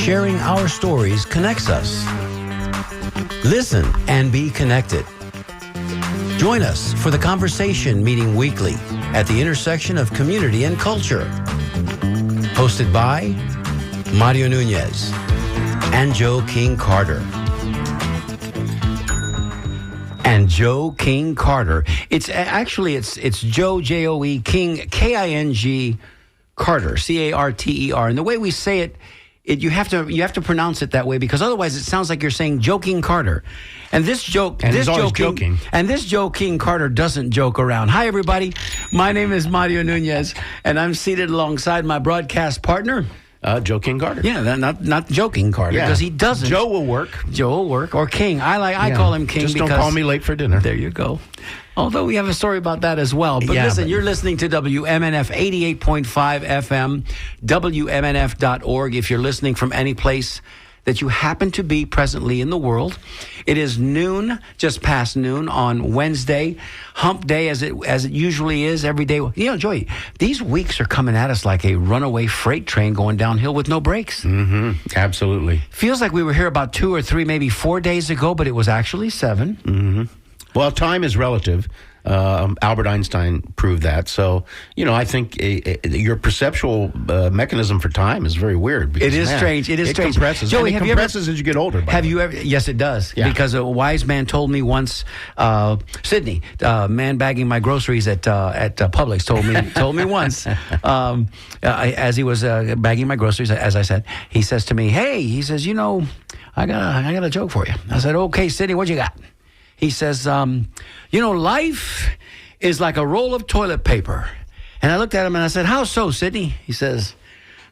sharing our stories connects us. Listen and be connected. Join us for the conversation meeting weekly at the intersection of community and culture. Hosted by Mario Nunez and Joe King Carter. And Joe King Carter. It's Joe, J-O-E, King, K-I-N-G, Carter, C-A-R-T-E-R. And the way we say it, you have to pronounce it that way because otherwise it sounds like you're saying Joking Carter. And this Joe King Carter doesn't joke around. Hi everybody, my name is Mario Nunez, and I'm seated alongside my broadcast partner, Joe King Carter. Yeah, not Joking Carter because he doesn't. Joe will work. Or King. I call him King. Just because don't call me late for dinner. There you go. Although we have a story about that as well. But listen, you're listening to WMNF 88.5 FM, WMNF.org. If you're listening from any place that you happen to be presently in the world, it is noon, just past noon on Wednesday, hump day as it usually is every day. You know, Joey, these weeks are coming at us like a runaway freight train going downhill with no brakes. Mm-hmm. Absolutely. Feels like we were here about 2 or 3, maybe 4 days ago, but it was actually 7. Mm-hmm. Well, time is relative. Albert Einstein proved that. So, I think your perceptual mechanism for time is very weird. Because, it is strange. It is strange. Compresses. Joey, it compresses as you get older. Have you ever? Yes, it does. Yeah. Because a wise man told me once, Sydney, man bagging my groceries at Publix, told me once, as he was bagging my groceries, as I said, he says to me, "Hey," he says, I got a joke for you. I said, "Okay, Sydney, what you got?" He says, life is like a roll of toilet paper. And I looked at him and I said, "How so, Sydney?" He says,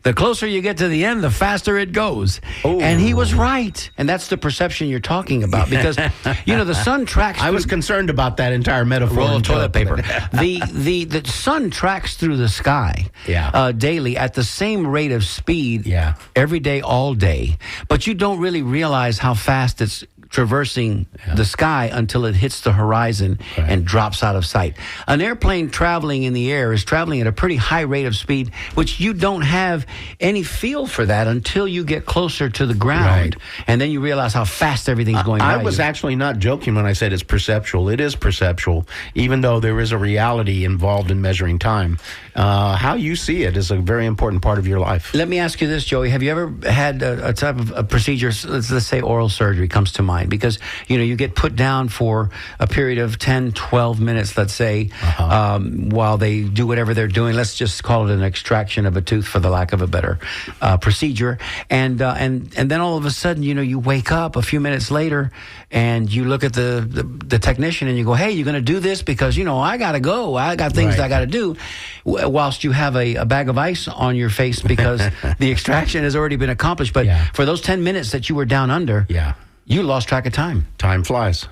"The closer you get to the end, the faster it goes." Oh. And he was right. And that's the perception you're talking about because, the sun tracks. I was concerned about that entire metaphor. Roll of toilet paper. The sun tracks through the sky daily at the same rate of speed every day, all day. But you don't really realize how fast it's traversing the sky until it hits the horizon and drops out of sight. An airplane traveling in the air is traveling at a pretty high rate of speed, which you don't have any feel for that until you get closer to the ground. Right. And then you realize how fast everything's going by. I was actually not joking when I said it's perceptual. It is perceptual, even though there is a reality involved in measuring time. How you see it is a very important part of your life. Let me ask you this, Joey. Have you ever had a type of a procedure, let's say oral surgery comes to mind? Because, you get put down for a period of 10, 12 minutes, let's say, while they do whatever they're doing. Let's just call it an extraction of a tooth for the lack of a better procedure. And then all of a sudden, you wake up a few minutes later and you look at the technician and you go, "Hey, you're going to do this because, I got to go. I got things that I got to do." Whilst you have a bag of ice on your face because the extraction has already been accomplished. But for those 10 minutes that you were down under, you lost track of time. Time flies.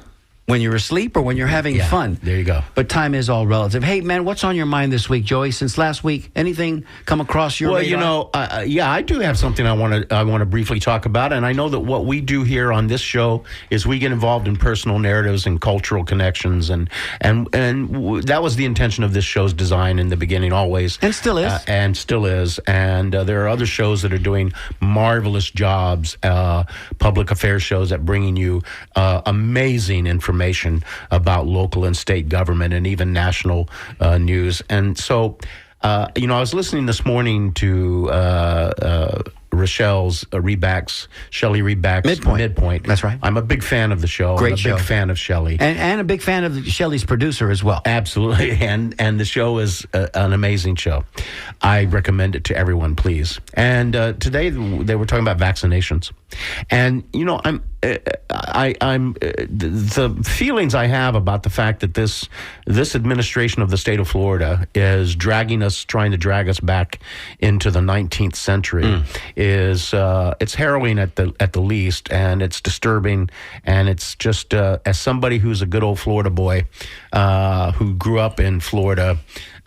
When you're asleep or when you're having fun. There you go. But time is all relative. Hey, man, what's on your mind this week, Joey? Since last week, anything come across your radar? I do have something I want to briefly talk about. And I know that what we do here on this show is we get involved in personal narratives and cultural connections. And that was the intention of this show's design in the beginning, always. And still is. And there are other shows that are doing marvelous jobs, public affairs shows at bringing you amazing information about local and state government and even national news. And so, I was listening this morning to Shelley Reback's Midpoint. That's right. I'm a big fan of the show. Great show. I'm a big fan of Shelley. And a big fan of Shelley's producer as well. Absolutely. And the show is an amazing show. I recommend it to everyone, please. And today they were talking about vaccinations. And, the feelings I have about the fact that this administration of the state of Florida is trying to drag us back into the 19th century is it's harrowing at the least, and it's disturbing, and it's just as somebody who's a good old Florida boy who grew up in Florida.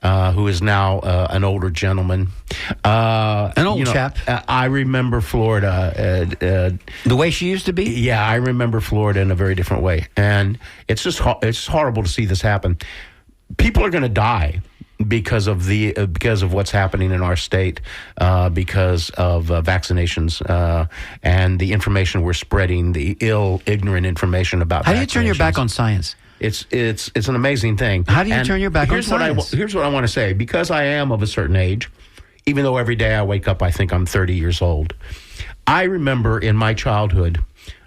Who is now an older gentleman. An old chap. I remember Florida. The way she used to be? Yeah, I remember Florida in a very different way. And it's just it's horrible to see this happen. People are going to die because of what's happening in our state, because of vaccinations and the information we're spreading, the ignorant information about. How do you turn your back on science? It's an amazing thing. How do you turn your back on science? Here's what I want to say. Because I am of a certain age, even though every day I wake up, I think I'm 30 years old. I remember in my childhood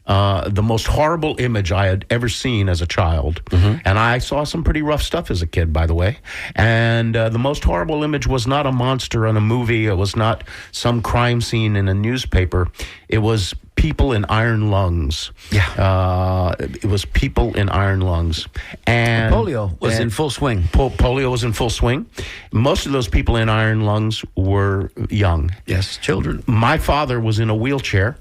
the most horrible image I had ever seen as a child. And I saw some pretty rough stuff as a kid, by the way. And the most horrible image was not a monster in a movie. It was not some crime scene in a newspaper. It was people in iron lungs. Yeah. It was people in iron lungs. And polio was in full swing. Polio was in full swing. Most of those people in iron lungs were young. Yes, children. My father was in a wheelchair.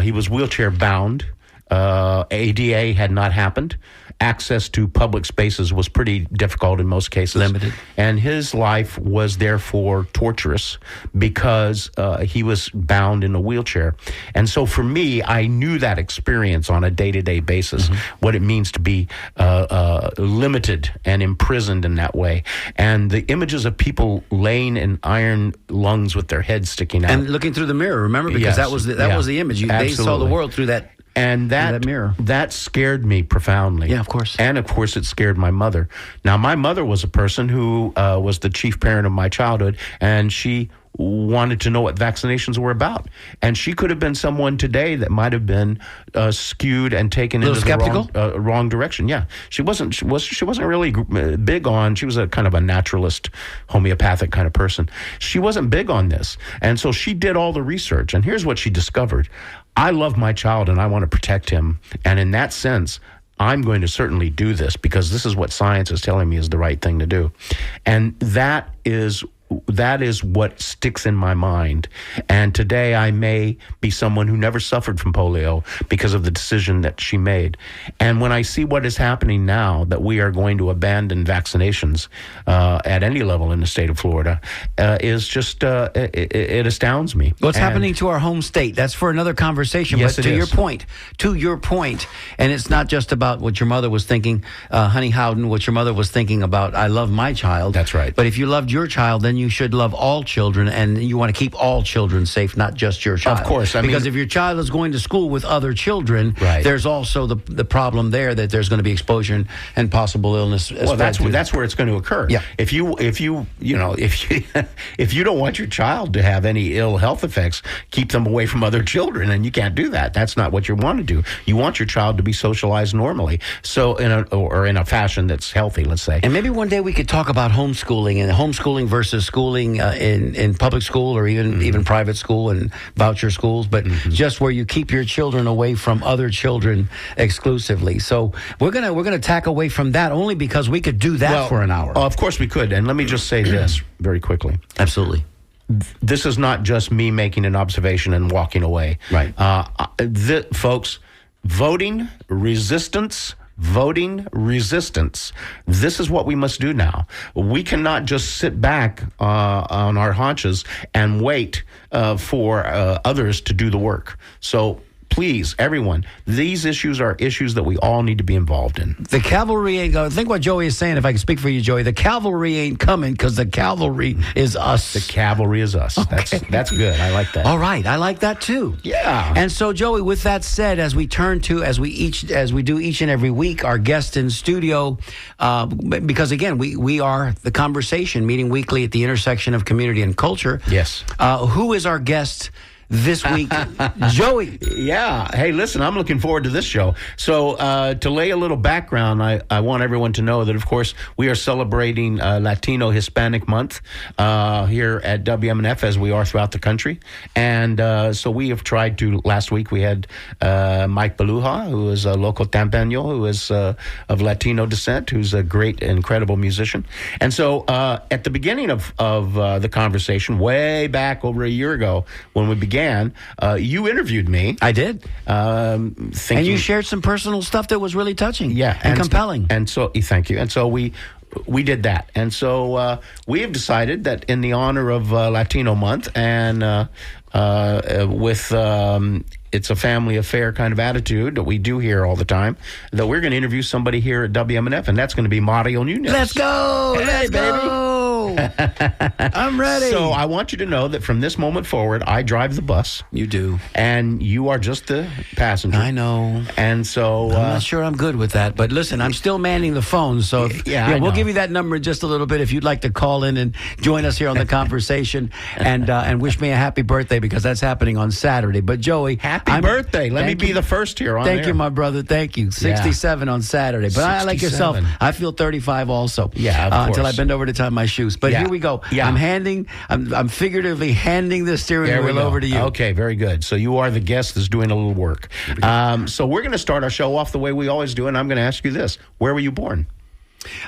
He was wheelchair bound. ADA had not happened. Access to public spaces was pretty difficult in most cases. Limited. And his life was therefore torturous because he was bound in a wheelchair. And so for me, I knew that experience on a day-to-day basis, what it means to be limited and imprisoned in that way. And the images of people laying in iron lungs with their heads sticking out. And looking through the mirror, remember? Because that was the image. They saw the world through that. And that mirror. That scared me profoundly. Yeah, of course. And of course, it scared my mother. Now, my mother was a person who was the chief parent of my childhood, and she wanted to know what vaccinations were about. And she could have been someone today that might have been skewed and taken into the wrong direction. Yeah, she wasn't really big on. She was a kind of a naturalist, homeopathic kind of person. She wasn't big on this, and so she did all the research. And here's what she discovered: I love my child and I want to protect him. And in that sense, I'm going to certainly do this because this is what science is telling me is the right thing to do. And that is what sticks in my mind. And today I may be someone who never suffered from polio because of the decision that she made. And when I see what is happening now, that we are going to abandon vaccinations at any level in the state of Florida, is just, it astounds me. What's happening to our home state? That's for another conversation. Yes, but to your point, and it's not just about what your mother was thinking, Honey Howden, what your mother was thinking about, I love my child. That's right. But if you loved your child, then you should love all children, and you want to keep all children safe, not just your child. Of course. Because if your child is going to school with other children, right, there's also the problem there that there's going to be exposure and possible illness. Well, that's where it's going to occur. Yeah. If you don't want your child to have any ill health effects, keep them away from other children, and you can't do that. That's not what you want to do. You want your child to be socialized normally, so in a fashion that's healthy, let's say. And maybe one day we could talk about homeschooling and homeschooling versus schooling in public school or even private school and voucher schools, but just where you keep your children away from other children exclusively. So we're gonna tack away from that only because we could do that for an hour. Of course we could. And let me just say this very quickly. Absolutely. This is not just me making an observation and walking away. Right. Folks, voting resistance. This is what we must do now. We cannot just sit back on our haunches and wait for others to do the work. So please, everyone, these issues are issues that we all need to be involved in. The cavalry ain't going. I think what Joey is saying, if I can speak for you, Joey, the cavalry ain't coming because the cavalry is us. The cavalry is us. Okay. That's good. I like that. All right. I like that too. Yeah. And so, Joey, with that said, as we do each and every week, our guest in studio, because again, we are the conversation, meeting weekly at the intersection of community and culture. Yes. Who is our guest this week? Joey. Yeah. Hey, listen, I'm looking forward to this show. So to lay a little background, I want everyone to know that, of course, we are celebrating Latino Hispanic Month here at WMNF, as we are throughout the country. And so we have tried to, last week we had Mike Beluja, who is a local Tampeño, who is of Latino descent, who's a great, incredible musician. And so at the beginning of the conversation, way back over a year ago, when we began, you interviewed me. I did. And you shared some personal stuff that was really touching, yeah, and compelling. And so, thank you. And so we did that. And so we have decided that in the honor of Latino Month and with it's a family affair kind of attitude that we do here all the time, that we're going to interview somebody here at WMNF, and that's going to be Mario Nunez. Let's go! Hey, Let's baby. go! I'm ready. So I want you to know that from this moment forward, I drive the bus. You do. And you are just the passenger. I know. And so... I'm not sure I'm good with that. But listen, I'm still manning the phone. So we'll give you that number in just a little bit if you'd like to call in and join us here on the conversation and wish me a happy birthday, because that's happening on Saturday. But Joey, happy birthday. Let me be the first here on Thank there. you, my brother. Thank you. 67 on Saturday. But I like yourself. I feel 35 also. Yeah, of course. Until I bend over to tie my shoes. But here we go. Yeah. I'm figuratively handing the steering wheel over to you. Okay, very good. So you are the guest that's doing a little work. So we're going to start our show off the way we always do, and I'm going to ask you this. Where were you born?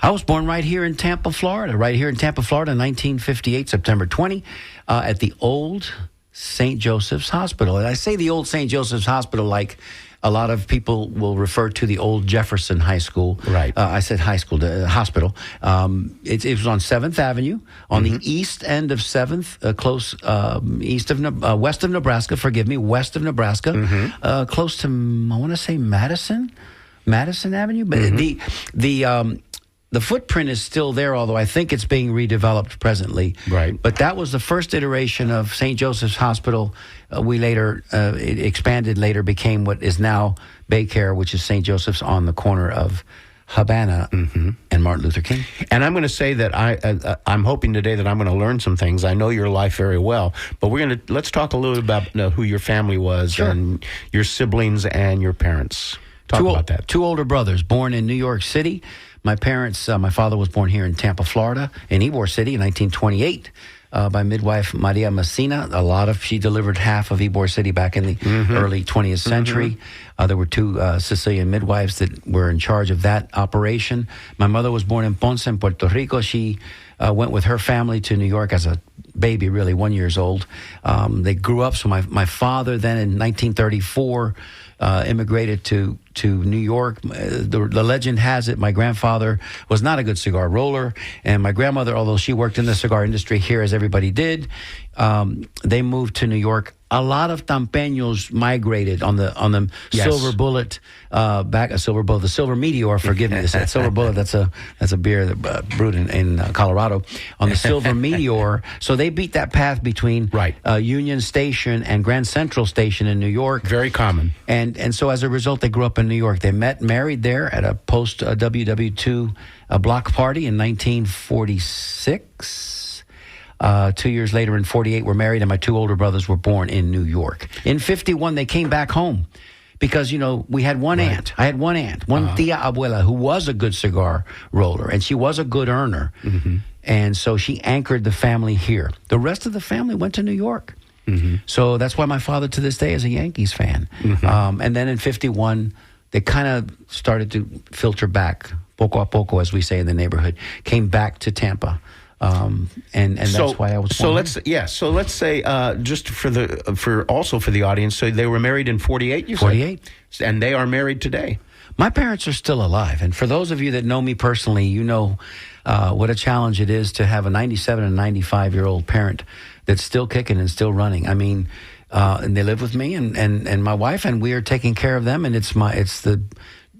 I was born right here in Tampa, Florida. Right here in Tampa, Florida, 1958, September 20, at the old St. Joseph's Hospital. And I say the old St. Joseph's Hospital like a lot of people will refer to the old Jefferson High School. Right. I said high school, hospital. It was on 7th Avenue, on the east end of 7th, close west of Nebraska, west of Nebraska, close to, I want to say Madison Avenue. But the footprint is still there, although I think it's being redeveloped presently. Right. But that was the first iteration of St. Joseph's Hospital. We later, it expanded later, became what is now Baycare, which is St. Joseph's on the corner of Havana and Martin Luther King. And I'm going to say that I'm hoping today that I'm going to learn some things. I know your life very well, but let's talk a little about who your family was and your siblings and your parents. Talk about that. Two older brothers born in New York City. My parents, my father was born here in Tampa, Florida, in Ybor City in 1928 by midwife Maria Messina. She delivered half of Ybor City back in the early 20th century. There were two Sicilian midwives that were in charge of that operation. My mother was born in Ponce, in Puerto Rico. She went with her family to New York as a baby, really, 1 year old. They grew up. So my father then in 1934 immigrated to New York. The legend has it my grandfather was not a good cigar roller, and my grandmother, although she worked in the cigar industry here as everybody did, they moved to New York. A lot of Tampeños migrated on the Silver Bullet, the Silver Meteor. Forgive me, the Silver Bullet. That's a beer that brewed in Colorado on the Silver Meteor. So they beat that path between Union Station and Grand Central Station in New York. Very common. And so as a result, they grew up in New York. They married there at a post WW2 block party in 1946. 2 years later, in 48, were married, and my two older brothers were born in New York. In 51, they came back home because, we had one aunt. I had one aunt, tia abuela, who was a good cigar roller, and she was a good earner. And so she anchored the family here. The rest of the family went to New York. So that's why my father, to this day, is a Yankees fan. And then in 51, they kind of started to filter back, poco a poco, as we say in the neighborhood, came back to Tampa. And that's why I was born. So let's say just for the audience. So they were married in 48. You said? 48, and they are married today. My parents are still alive, and for those of you that know me personally, you know what a challenge it is to have a 97 and 95-year-old parent that's still kicking and still running. I mean, and they live with me and my wife, and we are taking care of them, and it's the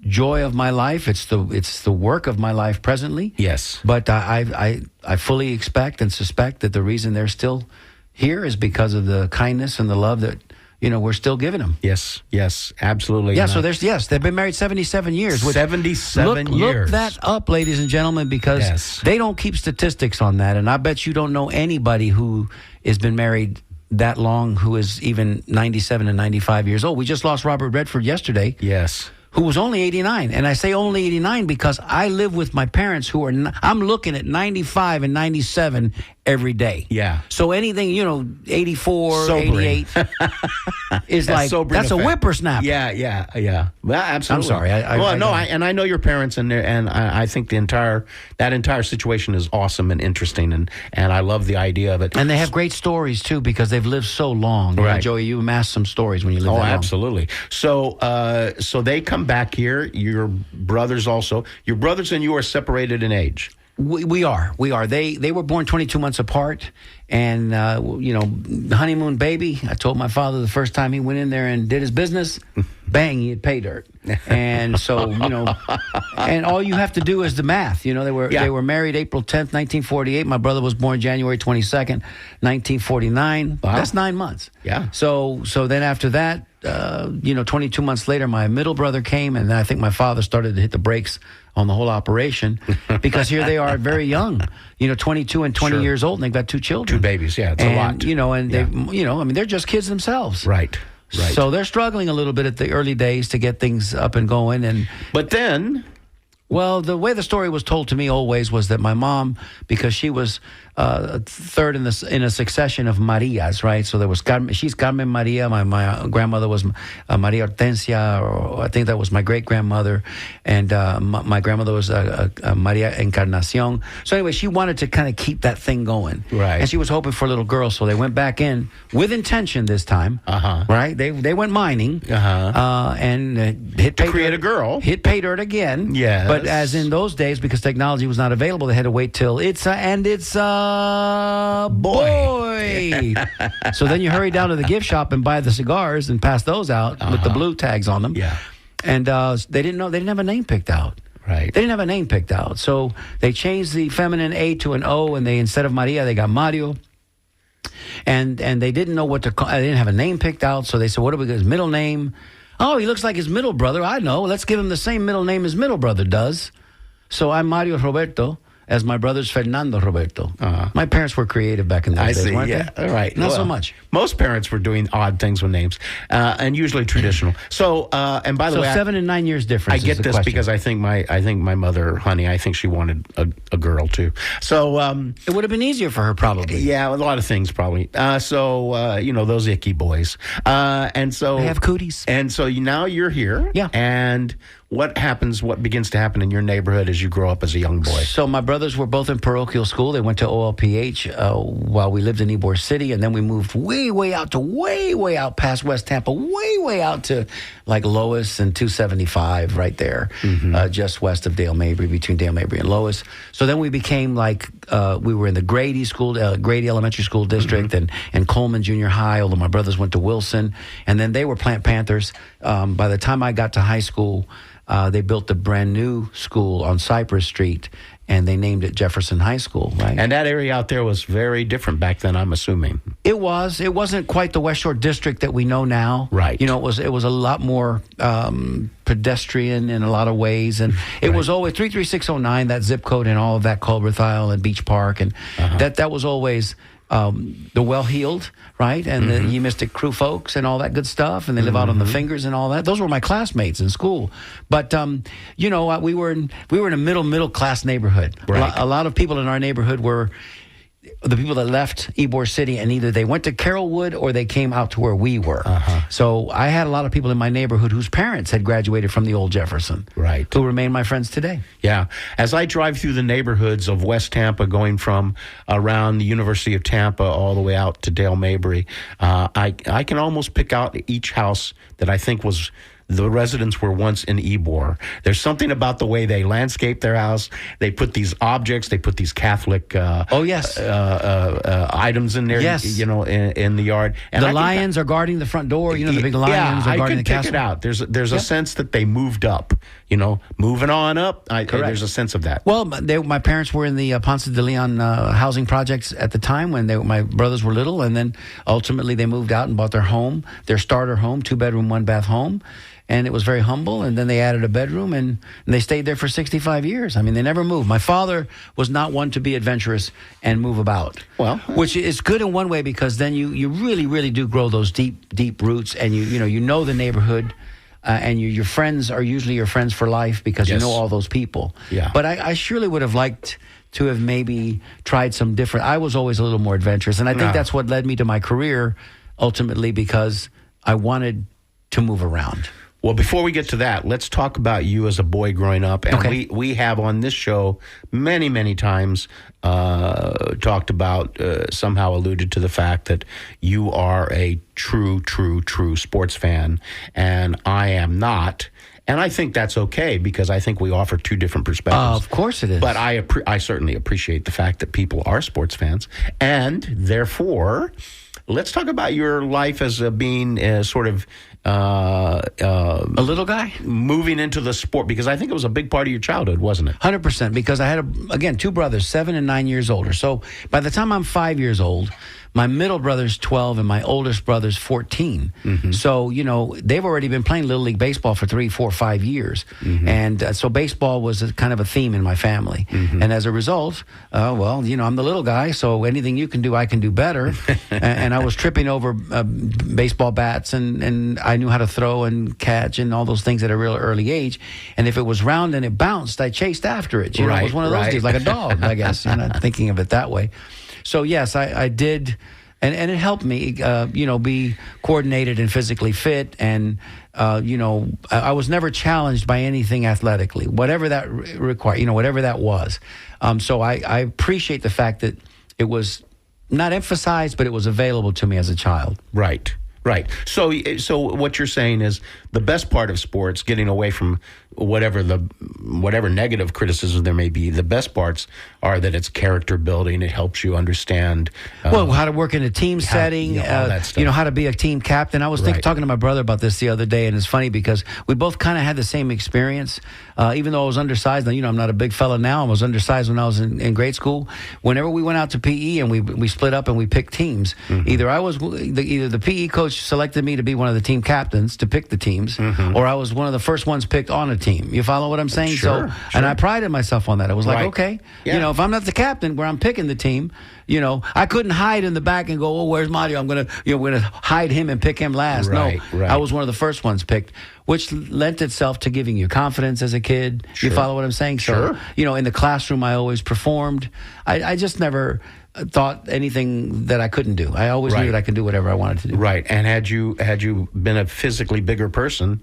joy of my life. It's the work of my life presently. Yes. But I fully expect and suspect that the reason they're still here is because of the kindness and the love that we're still giving them. Yes, absolutely. Yeah, so they've been married 77 years. 77 years. Look that up, ladies and gentlemen, because they don't keep statistics on that. And I bet you don't know anybody who has been married that long who is even 97 and 95 years old. We just lost Robert Redford yesterday. Yes. Who was only 89. And I say only 89 because I live with my parents who are, I'm looking at 95 and 97 every day. Yeah. So anything, 84, sobering. 88 is that's a whippersnapper. Yeah. Well, absolutely. I'm sorry. I know your parents, and I think that entire situation is awesome and interesting, and I love the idea of it. And they have great stories too because they've lived so long. Right, Joey, you amassed some stories when you lived that long. Oh, absolutely. So they come back here. Your brothers also. Your brothers and you are separated in age. We are. They were born 22 months apart, and honeymoon baby. I told my father the first time he went in there and did his business, bang, he had pay dirt. And so and all you have to do is the math. They were married April 10th, 1948. My brother was born January 22nd, 1949. Wow. That's 9 months. Yeah. So then after that, 22 months later, my middle brother came, and then I think my father started to hit the brakes on the whole operation because here they are very young, 22 and 20 years old, and they've got 2 children. 2 babies, yeah, it's a lot. And they're just kids themselves. Right. So they're struggling a little bit at the early days to get things up and going. But then... Well, the way the story was told to me always was that my mom, because she was third in a succession of Marias, right? So there was she's Carmen Maria. My grandmother was Maria Hortensia, or I think that was my great grandmother, and my grandmother was Maria Encarnacion. So anyway, she wanted to kind of keep that thing going, right? And she was hoping for a little girl, so they went back in with intention this time, right? They went mining, and hit to create a girl, hit pay dirt again, yes. But as in those days, because technology was not available, they had to wait till it's a boy. So then you hurry down to the gift shop and buy the cigars and pass those out with the blue tags on them. Yeah. And they didn't have a name picked out. Right. They didn't have a name picked out. So they changed the feminine A to an O, and instead of Maria, they got Mario. And they didn't know what to call. They didn't have a name picked out. So they said, what do we get? His middle name? Oh, he looks like his middle brother. I know. Let's give him the same middle name his middle brother does. So I'm Mario Roberto, as my brother's Fernando Roberto. My parents were creative back in those days, weren't they? All right. Not so much. Most parents were doing odd things with names, and usually traditional. So, and by the way, 7 and 9 years difference. I get this because I think my mother, honey, I think she wanted a girl too. So it would have been easier for her, probably. Yeah, a lot of things probably. Those icky boys, and so they have cooties. And so now you're here. Yeah. And what begins to happen in your neighborhood as you grow up as a young boy? So my brothers were both in parochial school. They went to OLPH while we lived in Ybor City, and then we moved way out past West Tampa, way out to like Lois and 275 right there, just west of Dale Mabry, between Dale Mabry and Lois. So then we became we were in the Grady Elementary School District and Coleman Junior High, although my brothers went to Wilson, and then they were Plant Panthers. By the time I got to high school, they built a brand new school on Cypress Street, and they named it Jefferson High School, right? And that area out there was very different back then, I'm assuming. It was. It wasn't quite the West Shore district that we know now. Right. It was a lot more pedestrian in a lot of ways, and it was always 33609, that zip code, and all of that, Culbreth Isle and Beach Park, and that was always the well-heeled, right, and the Ye Mystic Crew folks and all that good stuff, and they live out on the Fingers and all that. Those were my classmates in school. But we were in a middle class neighborhood. Right. A lot of people in our neighborhood were the people that left Ybor City, and either they went to Carrollwood or they came out to where we were. So I had a lot of people in my neighborhood whose parents had graduated from the old Jefferson, right, who remain my friends today. Yeah. As I drive through the neighborhoods of West Tampa, going from around the University of Tampa all the way out to Dale Mabry, I can almost pick out each house that I think was the residents were once in Ybor. There's something about the way they landscape their house. They put these objects, they put these Catholic items in there, in the yard. And the lions are guarding the front door, the big lions are guarding the castle. I could pick it out. There's a sense that they moved up, moving on up. There's a sense of that. Well, my parents were in the Ponce de Leon housing projects at the time when my brothers were little, and then ultimately they moved out and bought their home, their starter home, 2-bedroom, 1-bath home. And it was very humble, and then they added a bedroom, and they stayed there for 65 years. I mean, they never moved. My father was not one to be adventurous and move about. Well, which is good in one way, because then you really, really do grow those deep roots, and you know the neighborhood, and your friends are usually your friends for life because you know all those people. Yeah. But I surely would have liked to have maybe tried some different. I was always a little more adventurous, and I think that's what led me to my career ultimately, because I wanted to move around. Well, before we get to that, let's talk about you as a boy growing up. And we have on this show many, many times talked about, somehow alluded to the fact that you are a true sports fan, and I am not. And I think that's okay because I think we offer two different perspectives. Of course it is. But I certainly appreciate the fact that people are sports fans. And therefore, let's talk about your life as being sort of a little guy moving into the sport, because I think it was a big part of your childhood, wasn't it? 100%, because I had, again, two brothers, 7 and 9 years older. So by the time I'm 5 years old, my middle brother's 12 and my oldest brother's 14. So, they've already been playing Little League Baseball for 3, 4, 5 years. And so baseball was kind of a theme in my family. And as a result, I'm the little guy, so anything you can do, I can do better. And I was tripping over baseball bats, and I knew how to throw and catch and all those things at a real early age. And if it was round and it bounced, I chased after it. It was one of those days, like a dog, I guess, thinking of it that way. So, yes, I did, and it helped me, be coordinated and physically fit. And, I was never challenged by anything athletically, whatever that required, whatever that was. So I appreciate the fact that it was not emphasized, but it was available to me as a child. Right. So what you're saying is the best part of sports, getting away from whatever negative criticism there may be, the best parts are that it's character building. It helps you understand how to work in a team setting, all that stuff. How to be a team captain. I was talking to my brother about this the other day, and it's funny because we both kind of had the same experience. Even though I was undersized, I'm not a big fella now. I was undersized when I was in grade school. Whenever we went out to PE and we split up and we picked teams, either the PE coach selected me to be one of the team captains to pick the teams, or I was one of the first ones picked on a team. You follow what I'm saying? Sure. And I prided myself on that. I was like, okay, if I'm not the captain where I'm picking the team, I couldn't hide in the back and go, oh, where's Mario? I'm gonna hide him and pick him last. Right. I was one of the first ones picked, which lent itself to giving you confidence as a kid. You follow what I'm saying? So, in the classroom, I always performed. I just never thought anything that I couldn't do. I always knew that I could do whatever I wanted to do. Right. And had you been a physically bigger person,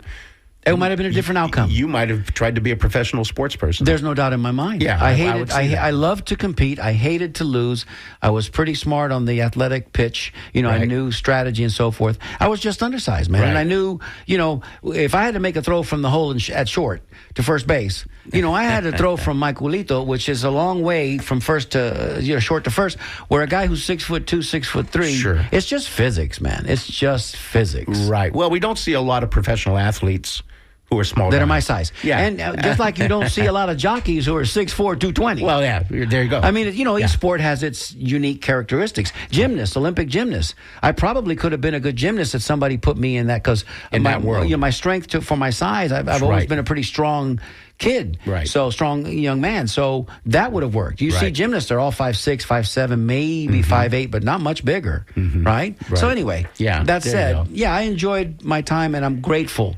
it might have been a different outcome. You might have tried to be a professional sports person. There's no doubt in my mind. Yeah, I loved to compete. I hated to lose. I was pretty smart on the athletic pitch. I knew strategy and so forth. I was just undersized, man. And I knew, if I had to make a throw from the hole at short to first base, I had to throw from my culito, which is a long way from first to, short to first, where a guy who's 6'2", 6'3", it's just physics, man. It's just physics. Right. Well, we don't see a lot of professional athletes who are small that are my size. Yeah. And just like you don't see a lot of jockeys who are 6'4", 220. Well, yeah, there you go. I mean, each sport has its unique characteristics. Gymnasts, Olympic gymnasts. I probably could have been a good gymnast if somebody put me in that, because that world. My strength for my size, I've always been a pretty strong kid. Right. So strong young man. So that would have worked. You see gymnasts, they're all 5'6", 5'7", maybe 5'8", but not much bigger. Right? So anyway, that said, I enjoyed my time, and I'm grateful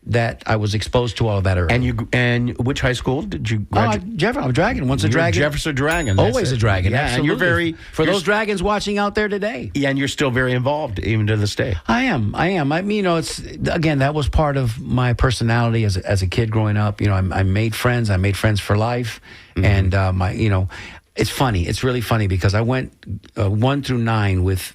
that I was exposed to all of that early. And which high school did you graduate? I'm a Dragon. Once a Dragon. Jefferson Dragon. Always a Dragon. Yeah, absolutely. and for those Dragons watching out there today. Yeah, and you're still very involved even to this day. I am. I mean, it's again, that was part of my personality as a kid growing up. I made friends. I made friends for life, and it's funny. It's really funny because I went 1 through 9 with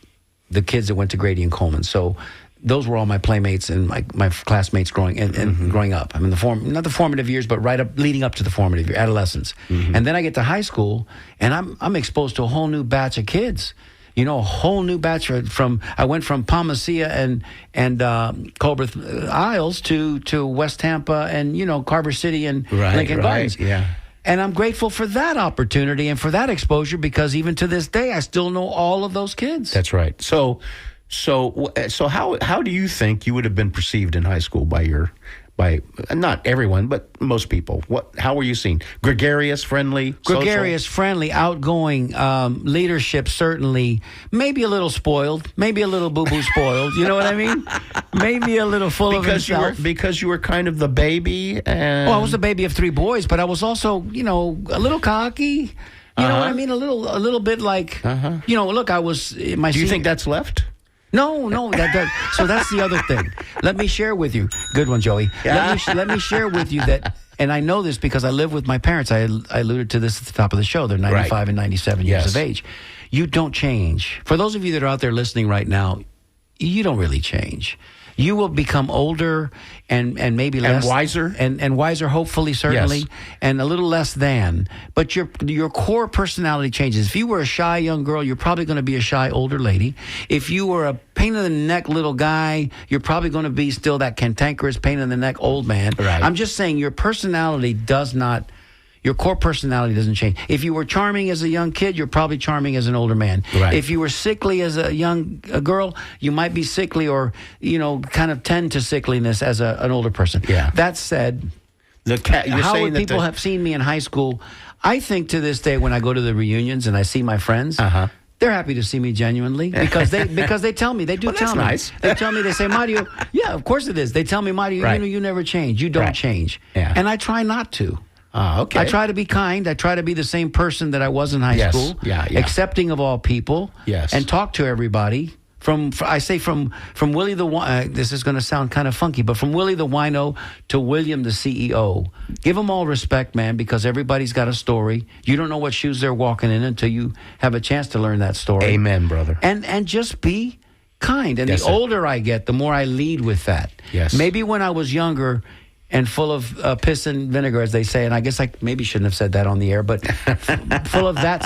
the kids that went to Grady and Coleman. So those were all my playmates and my classmates growing up. I mean, not the formative years, but leading up to the formative year, adolescence. And then I get to high school, and I'm exposed to a whole new batch of kids. A whole new batch I went from Palmacia and Colbert Isles to West Tampa and Carver City and Lincoln Gardens. Yeah. And I'm grateful for that opportunity and for that exposure, because even to this day, I still know all of those kids. That's right. So how do you think you would have been perceived in high school by not everyone, but most people? How were you seen? Gregarious, friendly, gregarious, friendly, outgoing, leadership certainly, maybe a little spoiled, maybe a little boo-boo spoiled. You know what I mean? Maybe a little full of himself. Because you were kind of the baby. And I was the baby of 3 boys, but I was also, a little cocky. You know what I mean? A little bit like, look, I was my. Do you think that's left? No. So that's the other thing. Let me share with you. Good one, Joey. Let me share with you that, and I know this because I live with my parents. I alluded to this at the top of the show. They're 95 and 97 years of age. You don't change. For those of you that are out there listening right now, you don't really change. You will become older and maybe less wiser and wiser, hopefully, certainly, Yes. and a little less than. But your core personality changes. If you were a shy young girl, you're probably going to be a shy older lady. If you were a pain in the neck little guy, you're probably going to be still that cantankerous pain in the neck old man. Right. I'm just saying your personality does not. Your core personality doesn't change. If you were charming as a young kid, you're probably charming as an older man. Right. If you were sickly as a girl, you might be sickly or, kind of tend to sickliness as an older person. Yeah. That said, You're how saying would that people have seen me in high school? I think to this day when I go to the reunions and I see my friends, they're happy to see me genuinely because they tell me. They do Well, tell that's me. nice. They tell me, they say, Mario, yeah, of course it is. They tell me, Mario, Right. you never change. You don't Right. change. Yeah. And I try not to. Okay. I try to be kind. I try to be the same person that I was in high Yes. school. Yeah. Accepting of all people. Yes. And talk to everybody. From Willie the this is going to sound kind of funky, but from Willie the Wino to William the CEO, give them all respect, man, because everybody's got a story. You don't know what shoes they're walking in until you have a chance to learn that story. Amen, brother. And just be kind. And Yes, the sir. older I get, the more I lead with that. Yes. Maybe when I was younger and full of piss and vinegar, as they say, and I guess I maybe shouldn't have said that on the air, but full of that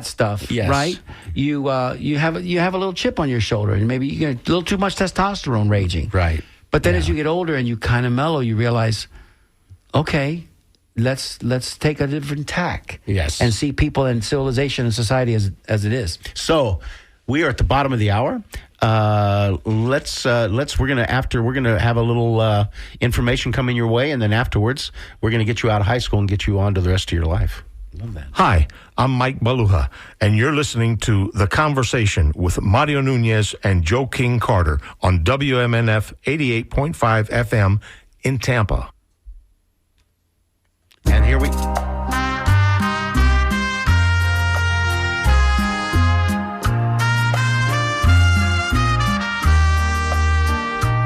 stuff, Yes. right? You have a little chip on your shoulder, and maybe you get a little too much testosterone raging, Right. But then as you get older and you kind of mellow, you realize, okay, let's take a different tack, Yes. and see people and civilization and society as it is. So we are at the bottom of the hour. We're gonna have a little information coming your way, and then afterwards we're gonna get you out of high school and get you on to the rest of your life. Love that. Hi, I'm Mike Baluja, and you're listening to The Conversation with Mario Nunez and Joe King Carter on WMNF 88.5 FM in Tampa. And here we.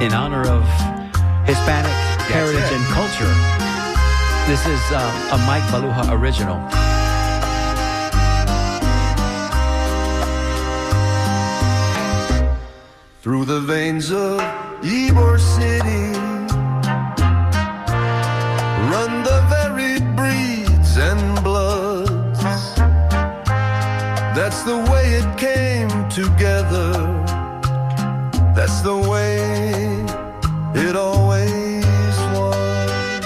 In honor of Hispanic heritage and culture, this is a Mike Baluja original. Through the veins of Ybor City run the varied breeds and bloods. That's the way it came together. That's the way it always was.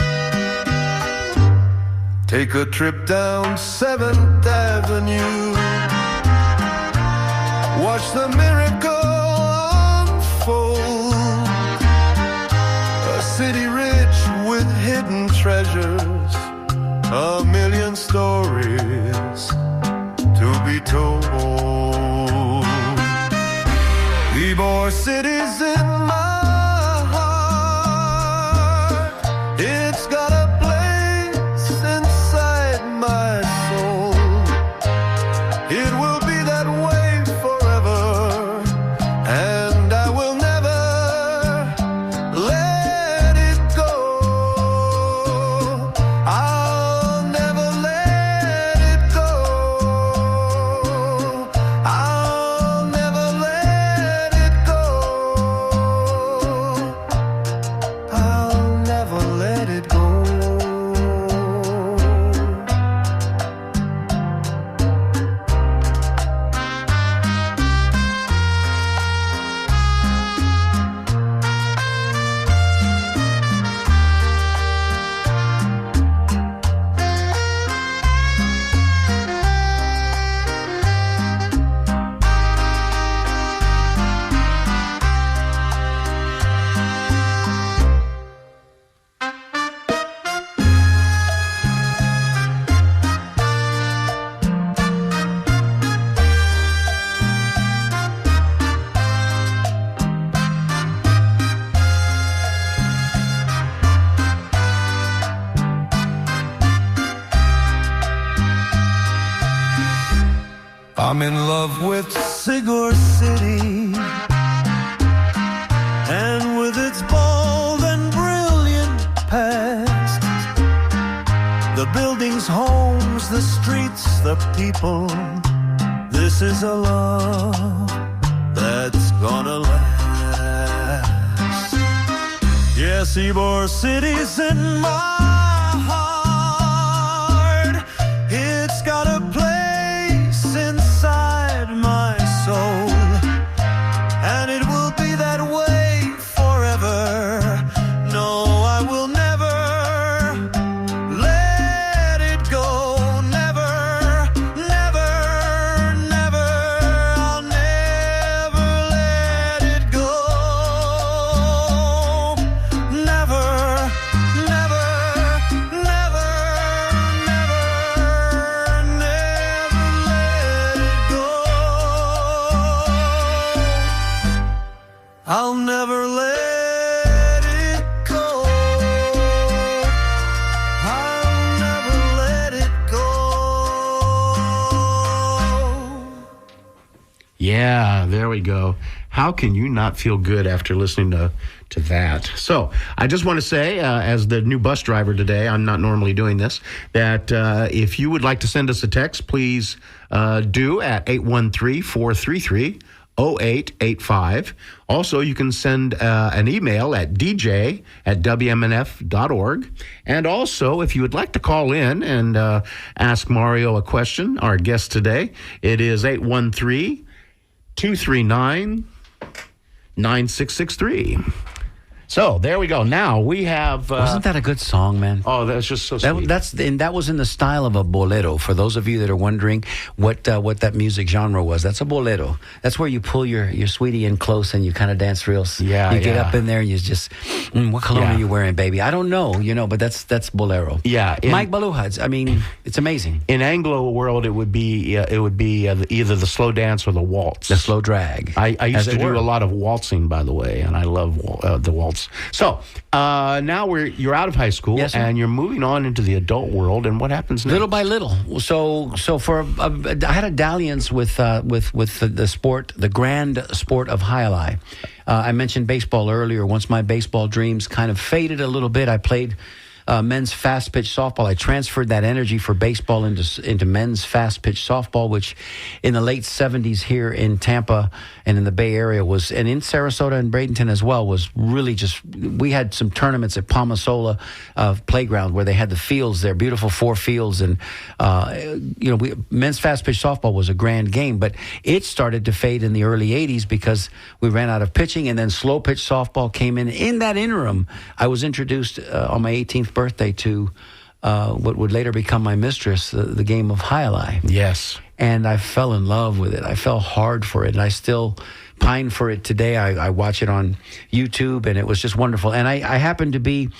Take a trip down 7th Avenue. Watch the miracle unfold. A city rich with hidden treasures, a million stories to be told. Ybor City's in my heart. It's got a place inside my soul. It will be that way forever, and I will never let it go. I'll never let it go. I'll never let it go. I'll never let it go. I'm in love with Ybor City, and with its bold and brilliant past. The buildings, homes, the streets, the people. This is a love that's gonna last. Yes, Ybor City's in my heart. It's got a place inside my soul, and it will be that way forever. No, I will never let it go. Never, never, never. I'll never let it go. Never, never, never, never, never let it go. I'll never let it go. I'll never let it go. Yeah, there we go. How can you not feel good after listening to that? So I just want to say, as the new bus driver today, I'm not normally doing this, that if you would like to send us a text, please do at 813-433-0885. Also, you can send an email at dj@wmnf.org. And also, if you would like to call in and ask Mario a question, our guest today, it is 813-239-9663. So there we go. Now we have. Wasn't that a good song, man? Oh, that's just so sweet. That was in the style of a bolero. For those of you that are wondering what that music genre was, that's a bolero. That's where you pull your sweetie in close and you kind of dance real. Yeah, you get yeah. up in there and you just, what cologne Yeah. are you wearing, baby? I don't know, but that's bolero. Yeah, Mike Baluha. I mean, it's amazing. In Anglo world, it would be either the slow dance or the waltz. The slow drag. I used as to it do were. a lot of waltzing, by the way, and I love the waltz. So now you're out of high school, Yes, sir. and you're moving on into the adult world. And what happens next? Little by little. So for I had a dalliance with the sport, the grand sport of Hialeah. I mentioned baseball earlier. Once my baseball dreams kind of faded a little bit, I played men's fast pitch softball. I transferred that energy for baseball into men's fast pitch softball, which in the late 70s here in Tampa and in the Bay Area and in Sarasota and Bradenton as well, was really we had some tournaments at Palmasola Playground where they had the fields there, beautiful 4 fields. And, men's fast pitch softball was a grand game, but it started to fade in the early 80s because we ran out of pitching, and then slow pitch softball came in. In that interim, I was introduced on my 18th birthday to what would later become my mistress, the game of Hialeah. Yes. And I fell in love with it. I fell hard for it, and I still pine for it today. I watch it on YouTube, and it was just wonderful. And I happened to be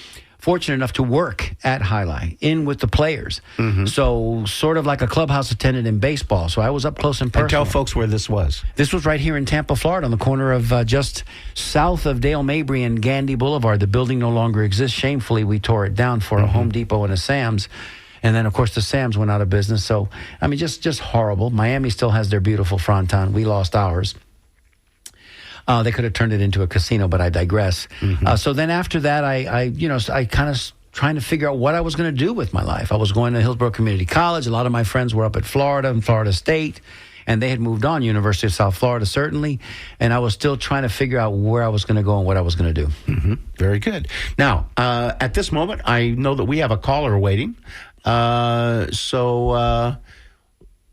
fortunate enough to work at Hialeah in with the players. Mm-hmm. So sort of like a clubhouse attendant in baseball. So I was up close and personal. And tell folks where this was. This was right here in Tampa, Florida, on the corner of just south of Dale Mabry and Gandy Boulevard. The building no longer exists. Shamefully, we tore it down for a Home Depot and a Sam's. And then, of course, the Sam's went out of business. So, I mean, just horrible. Miami still has their beautiful fronton. We lost ours. They could have turned it into a casino, but I digress. So then after that, I kind of trying to figure out what I was going to do with my life. I was going to Hillsborough Community College. A lot of my friends were up at Florida and Florida State, and they had moved on, University of South Florida, certainly. And I was still trying to figure out where I was going to go and what I was going to do. Very good. Now, at this moment, I know that we have a caller waiting.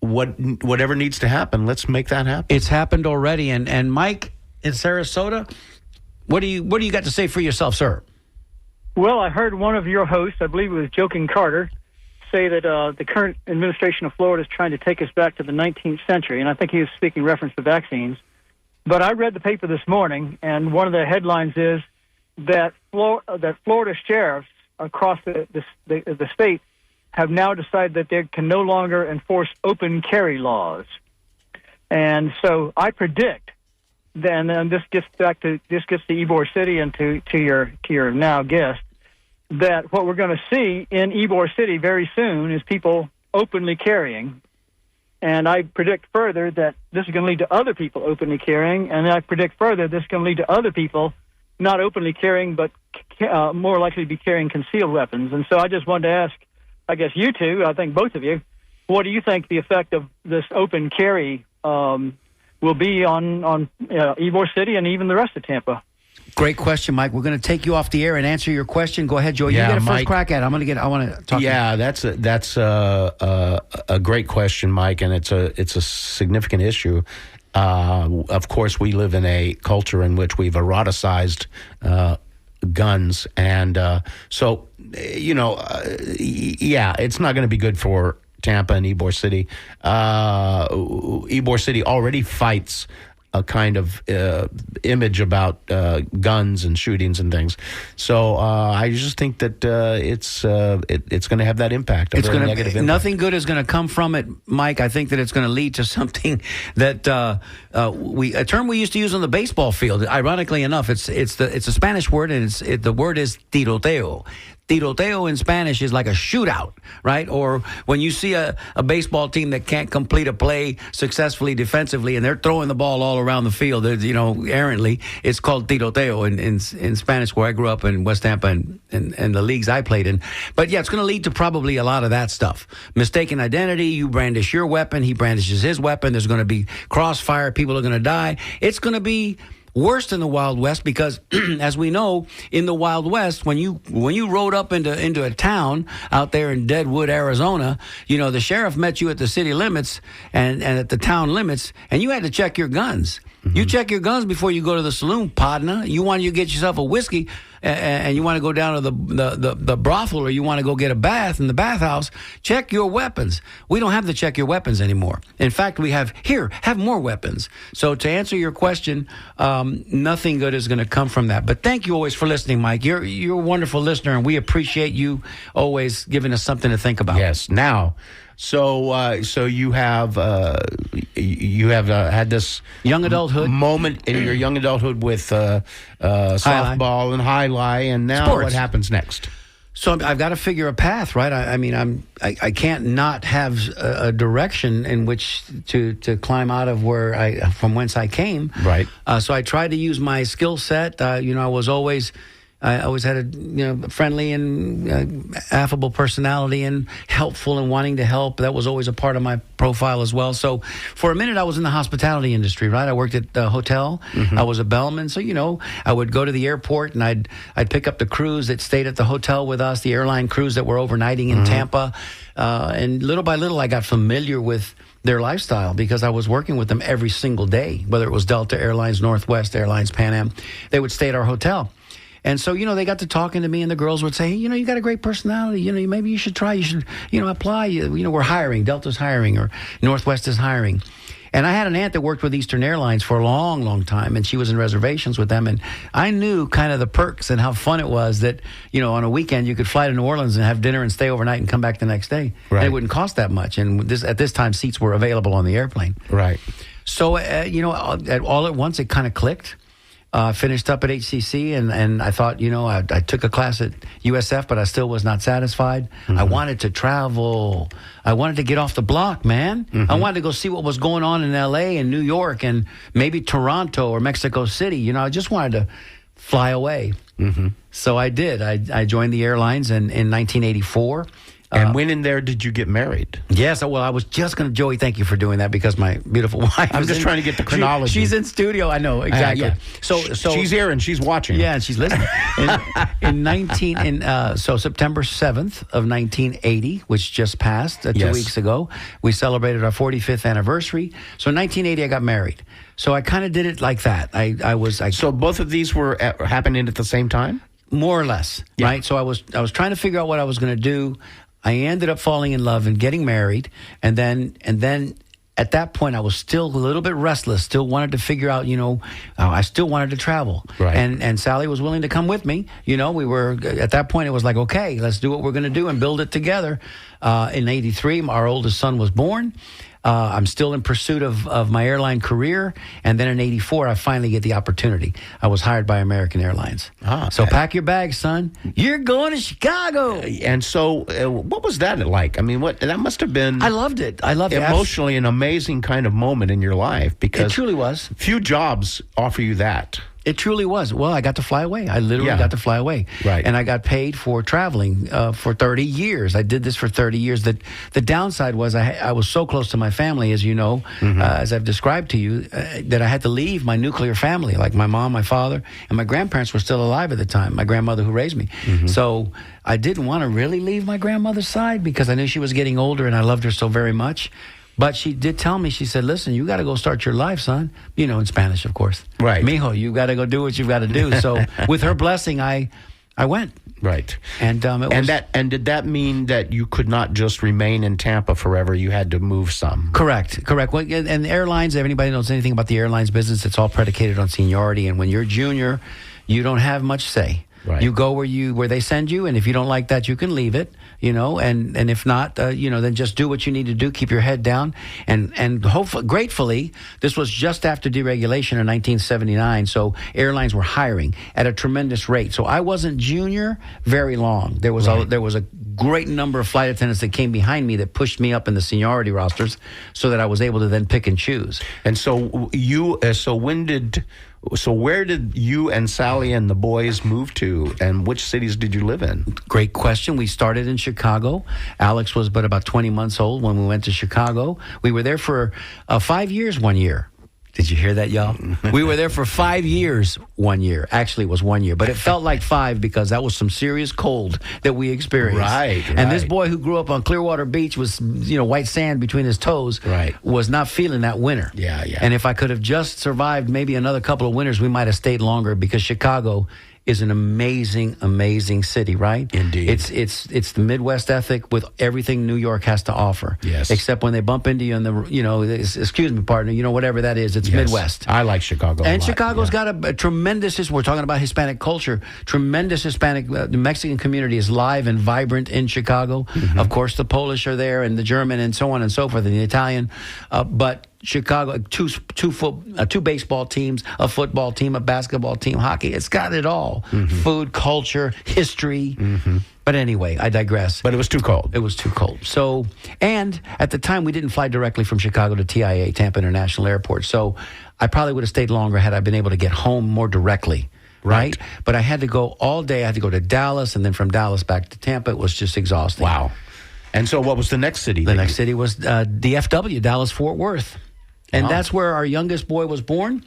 Whatever needs to happen, let's make that happen. It's happened already. And Mike in Sarasota, what do you got to say for yourself, sir? Well, I heard one of your hosts, I believe it was Joe King Carter, say that the current administration of Florida is trying to take us back to the 19th century, and I think he was speaking reference to vaccines. But I read the paper this morning, and one of the headlines is that Florida sheriffs across the state have now decided that they can no longer enforce open carry laws. And so I predict, then, and this gets to Ybor City and to your now guest, that what we're going to see in Ybor City very soon is people openly carrying. And I predict further that this is going to lead to other people openly carrying, and I predict further this is going to lead to other people not openly carrying, but more likely to be carrying concealed weapons. And so I just wanted to ask, I guess you two, I think both of you, what do you think the effect of this open carry will be on Ybor City and even the rest of Tampa? Great question, Mike. We're going to take you off the air and answer your question. Go ahead, Joe. You Yeah, get a first Mike. crack at it. I want to talk. Yeah, that's a great question, Mike, and it's a significant issue. Of course, we live in a culture in which we've eroticized guns, and so yeah, it's not going to be good for Tampa and Ybor City. Ybor City already fights a kind of image about guns and shootings and things. So I just think that it's going to have that impact. It's going to nothing good is going to come from it, Mike. I think that it's going to lead to something that a term we used to use on the baseball field. Ironically enough, it's a Spanish word, and the word is tiroteo. Tiroteo in Spanish is like a shootout, right? Or when you see a baseball team that can't complete a play successfully defensively and they're throwing the ball all around the field, errantly, it's called tiroteo in Spanish, where I grew up in West Tampa and the leagues I played in. But yeah, it's going to lead to probably a lot of that stuff. Mistaken identity, you brandish your weapon, he brandishes his weapon, there's going to be crossfire, people are going to die. It's going to be worse than the Wild West because, as we know, in the Wild West, when you rode up into a town out there in Deadwood, Arizona, the sheriff met you at the city limits and at the town limits, and you had to check your guns. Mm-hmm. You check your guns before you go to the saloon, partner. You want to get yourself a whiskey, and you want to go down to the brothel, or you want to go get a bath in the bathhouse. Check your weapons. We don't have to check your weapons anymore. In fact, we have more weapons. So to answer your question, nothing good is going to come from that. But thank you always for listening, Mike. You're a wonderful listener, and we appreciate you always giving us something to think about. Yes. Now, so you have had this young adulthood moment in your young adulthood with softball and highlight, and now sports. What happens next? So I've got to figure a path, right? I can't not have a direction in which to climb out of from whence I came. Right. So I tried to use my skill set. I always had a friendly and affable personality and helpful and wanting to help. That was always a part of my profile as well. So for a minute, I was in the hospitality industry, right? I worked at the hotel. Mm-hmm. I was a bellman. So, I would go to the airport and I'd pick up the crews that stayed at the hotel with us, the airline crews that were overnighting in Tampa. And little by little, I got familiar with their lifestyle because I was working with them every single day, whether it was Delta Airlines, Northwest Airlines, Pan Am. They would stay at our hotel. And so, they got to talking to me, and the girls would say, hey, you got a great personality. Maybe you should try. You should, apply. We're hiring. Delta's hiring, or Northwest is hiring. And I had an aunt that worked with Eastern Airlines for a long, long time, and she was in reservations with them. And I knew kind of the perks and how fun it was that, on a weekend you could fly to New Orleans and have dinner and stay overnight and come back the next day. Right. And it wouldn't cost that much. And at this time, seats were available on the airplane. Right. So, all at once, it kind of clicked. Finished up at HCC, and I thought, I took a class at USF, but I still was not satisfied. Mm-hmm. I wanted to travel. I wanted to get off the block, man. Mm-hmm. I wanted to go see what was going on in L.A. and New York and maybe Toronto or Mexico City. I just wanted to fly away. Mm-hmm. So I did. I joined the airlines in 1984. And when in there did you get married? Yes, well, I was just going to, Joey, thank you for doing that because my beautiful wife. I'm just trying to get the chronology. She's in studio, I know, exactly. Yeah. So she's here and she's watching. Yeah, and she's listening. So September 7th of 1980, which just passed 2 weeks ago, we celebrated our 45th anniversary. So in 1980, I got married. So I kind of did it like that. So both of these were happening at the same time? More or less, right? So I was trying to figure out what I was going to do. I ended up falling in love and getting married, and then at that point I was still a little bit restless. Still wanted to figure out, I still wanted to travel, right? And Sally was willing to come with me. We were at that point. It was like, okay, let's do what we're going to do and build it together. In '83, our oldest son was born. I'm still in pursuit of my airline career. And then in 84, I finally get the opportunity. I was hired by American Airlines. So pack your bags, son. You're going to Chicago. And so what was that like? I mean, that must have been... I loved it. I loved it. Emotionally an amazing kind of moment in your life because... It truly was. Few jobs offer you that. It truly was. Well, I got to fly away. I literally Yeah. got to fly away. Right. And I got paid for traveling for 30 years. I did this for 30 years. The downside was I was so close to my family, as you know, as I've described to you, that I had to leave my nuclear family, like my mom, my father, and my grandparents were still alive at the time, my grandmother who raised me. So I didn't want to really leave my grandmother's side because I knew she was getting older and I loved her so very much. But she did tell me, she said, listen, you got to go start your life, son. You know, in Spanish, of course. Right. Mijo, you got to go do what you've got to do. So with her blessing, I went. Right. And And did that mean that you could not just remain in Tampa forever? You had to move some. Correct. Well, and the airlines, if anybody knows anything about the airlines business, it's all predicated on seniority. And when you're junior, you don't have much say. Right. You go where they send you, and if you don't like that, you can leave it, you know, and if not, then just do what you need to do, keep your head down, and hopefully, gratefully, this was just after deregulation in 1979, so airlines were hiring at a tremendous rate. So I wasn't junior very long. There was a great number of flight attendants that came behind me that pushed me up in the seniority rosters, so that I was able to then pick and choose. And so where did you and Sally and the boys move to, and which cities did you live in? Great question. We started in Chicago. Alex was but about 20 months old when we went to Chicago. We were there for 5 years 1 year. Did you hear that, y'all? We were there for 5 years 1 year. Actually, it was 1 year, but it felt like 5 because that was some serious cold that we experienced. Right. And this boy who grew up on Clearwater Beach with, white sand between his toes, Right. was not feeling that winter. Yeah. And if I could have just survived maybe another couple of winters, we might have stayed longer because Chicago is an amazing, amazing city, right? Indeed. It's the Midwest ethic with everything New York has to offer. Yes. Except when they bump into you in the, excuse me, partner, whatever that is, it's Yes. Midwest. I like Chicago a And lot, Chicago's yeah. got a tremendous, we're talking about Hispanic culture, tremendous Hispanic, the Mexican community is live and vibrant in Chicago. Of course, the Polish are there and the German and so on and so forth, and the Italian. But Chicago, two baseball teams, a football team, a basketball team, hockey. It's got it all. Food, culture, history. But anyway, I digress. But it was too cold. It was too cold. So, and at the time, we didn't fly directly from Chicago to TIA, Tampa International Airport. So I probably would have stayed longer had I been able to get home more directly. Right? But I had to go all day. I had to go to Dallas, and then from Dallas back to Tampa. It was just exhausting. Wow. And so what was the next city? The next city was DFW, Dallas-Fort Worth. And that's where our youngest boy was born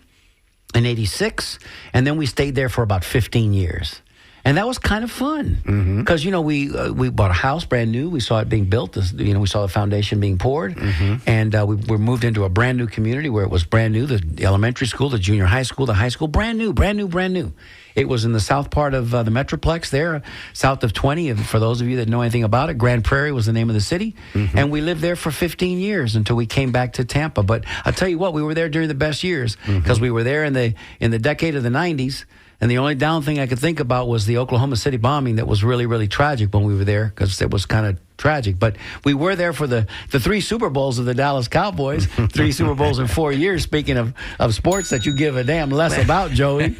in 86. And then we stayed there for about 15 years. And that was kind of fun because, we bought a house brand new. We saw it being built. We saw the foundation being poured. And we moved into a brand new community where it was brand new. The elementary school, the junior high school, the high school, brand new. It was in the south part of the Metroplex there, south of 20. For those of you that know anything about it, Grand Prairie was the name of the city. And we lived there for 15 years until we came back to Tampa. But I'll tell you what, we were there during the best years because we were there in the decade of the 90s. And the only down thing I could think about was the Oklahoma City bombing that was really, really tragic when we were there because it was kind of tragic. But we were there for the 3 Super Bowls of the Dallas Cowboys, 3 Super Bowls in 4 years, speaking of sports that you give a damn less about, Joey.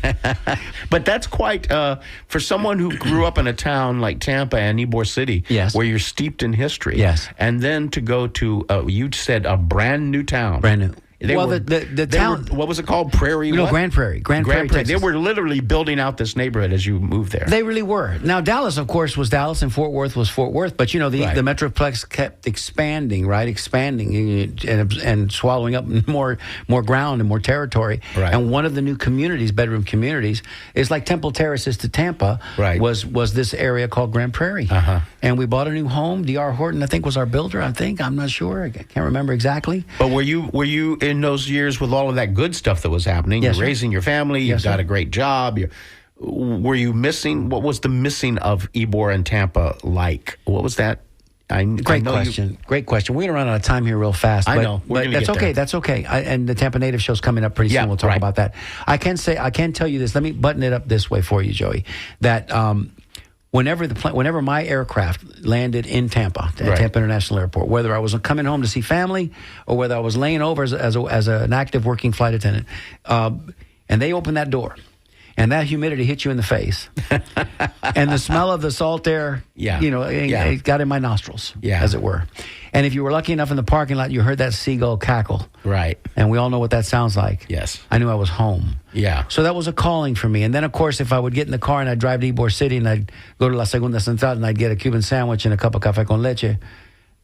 But that's quite, for someone who grew up in a town like Tampa and Ybor City, Yes. where you're steeped in history. Yes. And then to go to, you said a brand new town. Brand new. They Well, were- the they town- were- what was it called? Prairie? No, what? Grand Prairie. Grand Prairie, They Texas. were literally building out this neighborhood as you moved there. They really were. Now, Dallas, of course, was Dallas, and Fort Worth was Fort Worth. But, the Metroplex kept expanding, right? Expanding and swallowing up more ground and more territory. Right. And one of the new communities, bedroom communities, is like Temple Terraces to Tampa, Right. was this area called Grand Prairie. And we bought a new home. D.R. Horton, I think, was our builder, I'm not sure. I can't remember exactly. But were you in those years with all of that good stuff that was happening? Yes, You're sir. raising your family. You've Yes, got sir. a great job. Were you missing? What was the missing of Ybor and Tampa like? What was that? Great question. Great question. We're going to run out of time here real fast. I but, know. We're But gonna that's get okay. there. That's okay. And the Tampa Native show's coming up pretty Yeah, soon. We'll talk right. about that. I can tell you this. Let me button it up this way for you, Joey. That whenever my aircraft landed in Tampa, at Right. Tampa International Airport, whether I was coming home to see family or whether I was laying over as an active working flight attendant, and they opened that door. and that humidity hit you in the face. And the smell of the salt air, it got in my nostrils, as it were. And if you were lucky enough in the parking lot, you heard that seagull cackle. Right. And we all know what that sounds like. Yes. I knew I was home. Yeah. So that was a calling for me. And then, of course, if I would get in the car and I'd drive to Ybor City and I'd go to La Segunda Central and I'd get a Cuban sandwich and a cup of café con leche,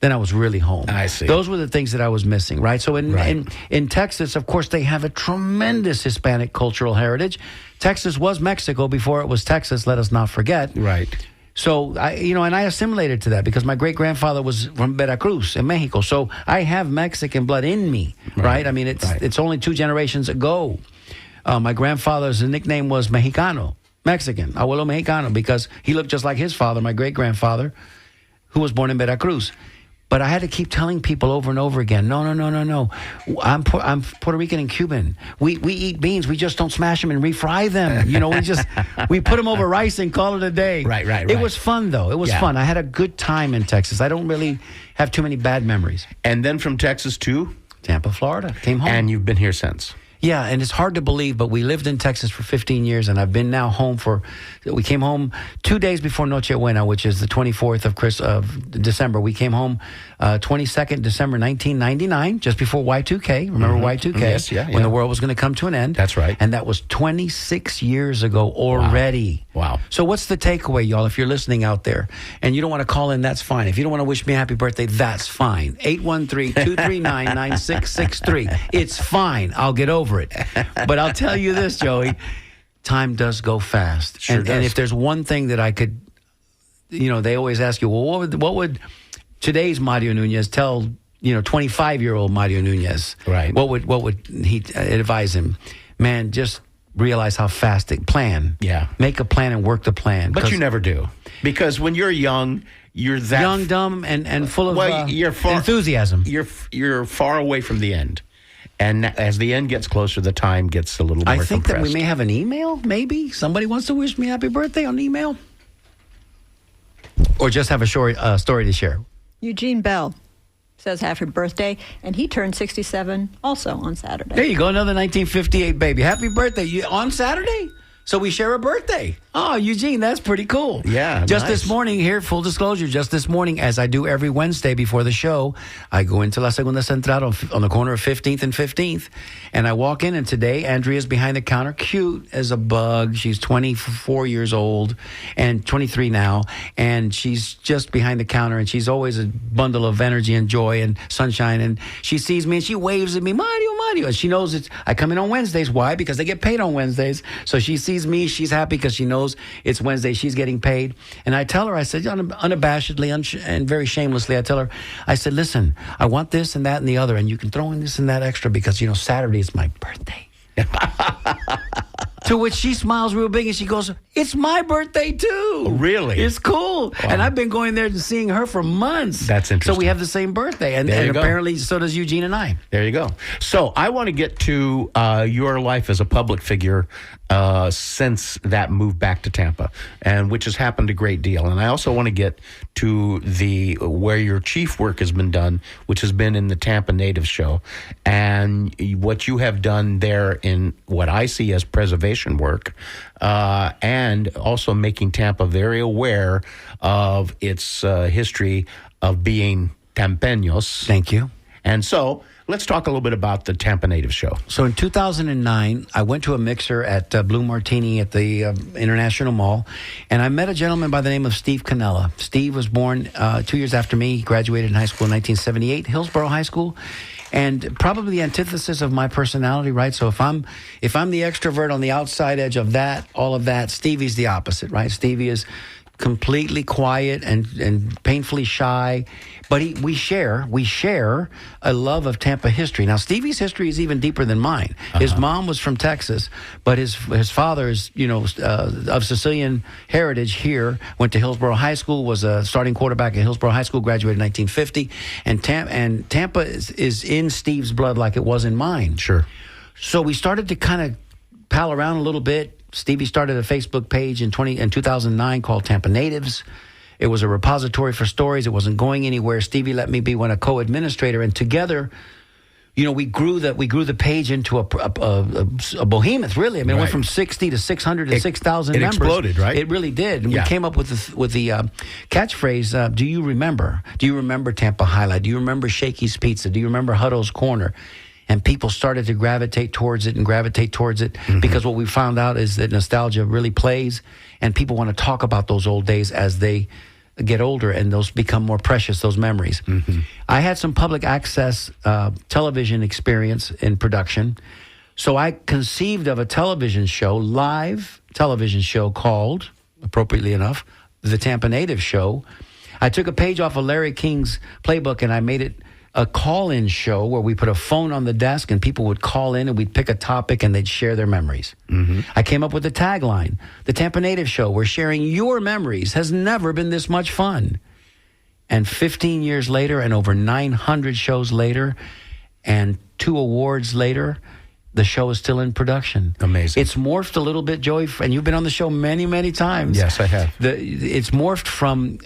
then I was really home. I see. Those were the things that I was missing, right? So in Texas, of course, they have a tremendous Hispanic cultural heritage. Texas was Mexico before it was Texas, let us not forget. Right. So, I assimilated to that because my great-grandfather was from Veracruz in Mexico. So I have Mexican blood in me, right? I mean, it's only 2 generations ago. My grandfather's nickname was Mexicano, Mexican, Abuelo Mexicano, because he looked just like his father, my great-grandfather, who was born in Veracruz. But I had to keep telling people over and over again, no. I'm Puerto Rican and Cuban. We eat beans. We just don't smash them and refry them. We put them over rice and call it a day. Right. It was fun, though. It was fun. I had a good time in Texas. I don't really have too many bad memories. And then from Texas to? Tampa, Florida. Came home. And you've been here since? Yeah, and it's hard to believe, but we lived in Texas for 15 years, and I've been now home we came home 2 days before Noche Buena, which is the 24th of December. We came home 22nd December 1999, just before Y2K. Remember Y2K? Yes, when the world was going to come to an end. That's right. And that was 26 years ago already. Wow. So what's the takeaway, y'all, if you're listening out there, and you don't want to call in, that's fine. If you don't want to wish me a happy birthday, that's fine. 813-239-9663. It's fine. I'll get over it. But I'll tell you this, Joey, time does go fast. Sure and, does. and if there's one thing that I could, they always ask you, well, what would today's Mario Nunez tell, 25-year-old Mario Nunez? Right. What would he advise him? Man, just realize how fast it plan. Yeah. Make a plan and work the plan. But you never do. Because when you're young, you're that... Young, dumb, and full of you're enthusiasm. You're far away from the end. And as the end gets closer, the time gets a little more compressed. I think that we may have an email, maybe. Somebody wants to wish me happy birthday on email. Or just have a short story to share. Eugene Bell says happy birthday, and he turned 67 also on Saturday. There you go, another 1958 baby. Happy birthday. On Saturday? So we share a birthday. Oh, Eugene, that's pretty cool. Yeah, Just nice. this morning, here, full disclosure, just this morning, as I do every Wednesday before the show, I go into La Segunda Central on the corner of 15th and 15th, and I walk in, and today, Andrea's behind the counter, cute as a bug. She's 24 years old, and 23 now, and she's just behind the counter, and she's always a bundle of energy and joy and sunshine, and she sees me, and she waves at me, Mario, and she knows I come in on Wednesdays. Why? Because they get paid on Wednesdays, so she sees me, she's happy because she knows it's Wednesday, she's getting paid. And I tell her, I said, unabashedly and very shamelessly, I tell her, I said, listen, I want this and that and the other, and you can throw in this and that extra because, Saturday is my birthday. To which she smiles real big and she goes, it's my birthday too. Really? It's cool. Wow. And I've been going there and seeing her for months. That's interesting. So we have the same birthday. And There you go. apparently so does Eugene and I. There you go. So I want to get to your life as a public figure since that move back to Tampa, and which has happened a great deal. And I also want to get to where your chief work has been done, which has been in the Tampa Native Show, and what you have done there in what I see as preservation work, and also making Tampa very aware of its history of being Tampeños. Thank you. And so let's talk a little bit about the Tampa Native Show. So in 2009, I went to a mixer at Blue Martini at the International Mall, and I met a gentleman by the name of Steve Canella. Steve was born 2 years after me. He graduated in high school in 1978, Hillsborough High School. And probably the antithesis of my personality, right? So if I'm the extrovert on the outside edge of that, all of that, Stevie's the opposite, right? Stevie is completely quiet and painfully shy, but we share a love of Tampa history. Now, Stevie's history is even deeper than mine. His mom was from Texas, but his father is of Sicilian heritage here. Went to Hillsborough High School, was a starting quarterback at Hillsborough High School, graduated in 1950, and Tampa is in Steve's blood like it was in mine. Sure. So we started to kind of pal around a little bit. Stevie started a Facebook page in 2009 called Tampa Natives. It was a repository for stories. It wasn't going anywhere. Stevie let me be a co-administrator, and together we grew the page into a behemoth. Really, I mean, it went Right. from 60 to 600 to 6,000 it members. exploded, right? It really did. And Yeah. we came up with the catchphrase. Do you remember? Do you remember Tampa Highlight? Do you remember Shakey's Pizza? Do you remember Huddle's Corner? And people started to gravitate towards it because what we found out is that nostalgia really plays, and people want to talk about those old days as they get older, and those become more precious, those memories. I had some public access television experience in production, so I conceived of a television show, live television show called, appropriately enough, The Tampa Native Show. I took a page off of Larry King's playbook and I made it a call-in show where we put a phone on the desk and people would call in and we'd pick a topic and they'd share their memories. I came up with a tagline, The Tampa Native Show, where sharing your memories has never been this much fun. And 15 years later and over 900 shows later and 2 awards later, the show is still in production. Amazing. It's morphed a little bit, Joey, and you've been on the show many, many times. Yes, I have. It's morphed from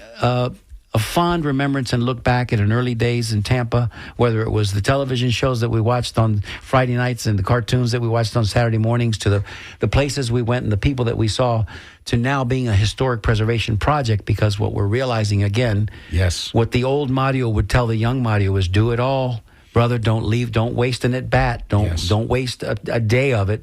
a fond remembrance and look back at an early days in Tampa, whether it was the television shows that we watched on Friday nights and the cartoons that we watched on Saturday mornings, to the places we went and the people that we saw, to now being a historic preservation project, because what we're realizing again, Yes. what the old Mario would tell the young Mario is, do it all, brother, don't leave, don't waste an at-bat, don't waste a day of it.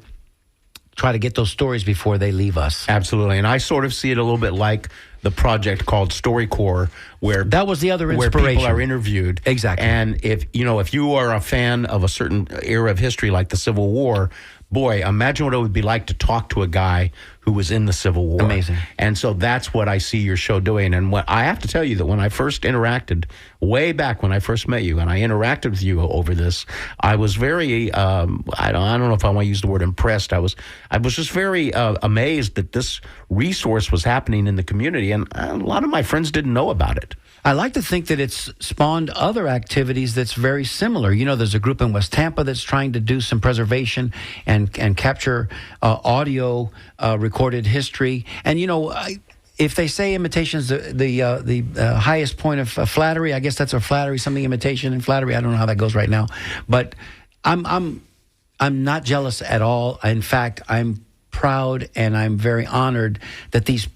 Try to get those stories before they leave us. Absolutely. And I sort of see it a little bit like the project called StoryCorps, where That was the other where inspiration. people are interviewed. Exactly. And if you are a fan of a certain era of history like the Civil War, boy, imagine what it would be like to talk to a guy who was in the Civil War. Amazing. And so that's what I see your show doing. And what I have to tell you, that when I first interacted, way back when I first met you, and I interacted with you over this, I was very, I don't know if I want to use the word impressed. I was just very amazed that this resource was happening in the community, and a lot of my friends didn't know about it. I like to think that it's spawned other activities that's very similar. There's a group in West Tampa that's trying to do some preservation and capture audio recorded history. And, if they say imitation's the highest point of flattery, I guess that's a flattery, something imitation and flattery. I don't know how that goes right now. But I'm not jealous at all. In fact, I'm proud and I'm very honored that these